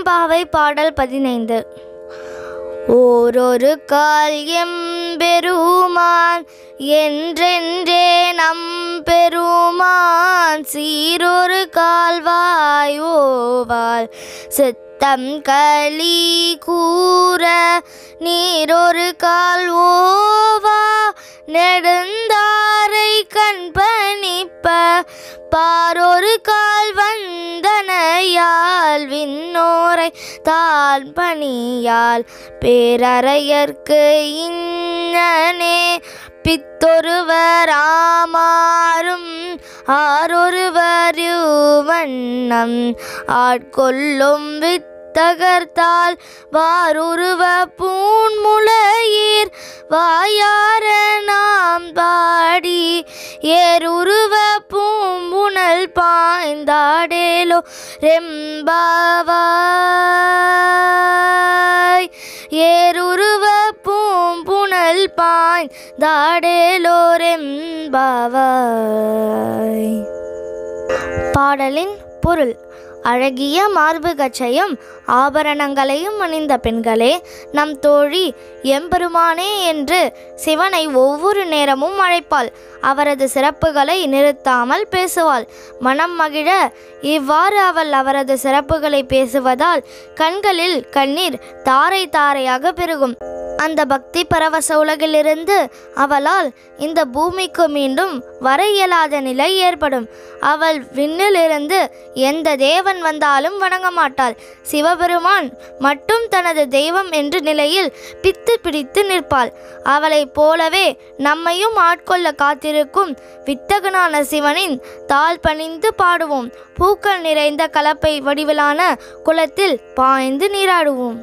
திருவெம்பாவை பாடல் 15. ஓரொரு கால் எம்பெருமான் என்றென்றே நம் பெருமான் சீரொரு கால்வாய் ஓவால் சித்தம் களி கூற நீரொரு கால் ஓவா நெடுந்தாரை கண்பணிப்ப பாரொரு கால் வந்தனையால் விண்ணோரை தான் பணியால் பேரறையர்க்கு இன்னனே பித்தொருவர் ஆமாறும் ஆரொருவர் வண்ணம் ஆட்கொள்ளும் தகர்த்தால் வாருருவ பூன்முளையீர் வாயார நாம் பாடி ஏருருவ பூம்புணல் பாய்ந்தாடேலோ ரெம்பாவாய் ஏருருவ பூம்புணல் பாய்ந்தாடேலோ ரெம்பாவாய். பாடலின் பொருள்: அழகிய மார்பு கச்சையும் ஆபரணங்களையும் அணிந்த பெண்களே, நம் தோழி எம்பெருமானே என்று சிவனை ஒவ்வொரு நேரமும் அழைப்பாள். அவரது சிறப்புகளை நிறுத்தாமல் பேசுவாள். மனம் மகிழ இவ்வாறு அவள் அவரது சிறப்புகளை பேசுவதால் கண்களில் கண்ணீர் தாரை தாரையாக பெருகும். அந்த பக்தி பரவச உலகிலிருந்து அவளால் இந்த பூமிக்கு மீண்டும் வர இயலாத நிலை ஏற்படும். அவள் விண்ணிலிருந்து எந்த தேவன் வந்தாலும் வணங்க மாட்டாள். சிவபெருமான் மட்டும் தனது தெய்வம் என்ற நிலையில் பித்து பிடித்து நிற்பாள். அவளைப் போலவே நம்மையும் ஆட்கொள்ள காத்திருக்கும் வித்தகனான சிவனின் தாழ் பணிந்து பாடுவோம். பூக்கள் நிறைந்த கலப்பை வடிவிலான குளத்தில் பாய்ந்து நீராடுவோம்.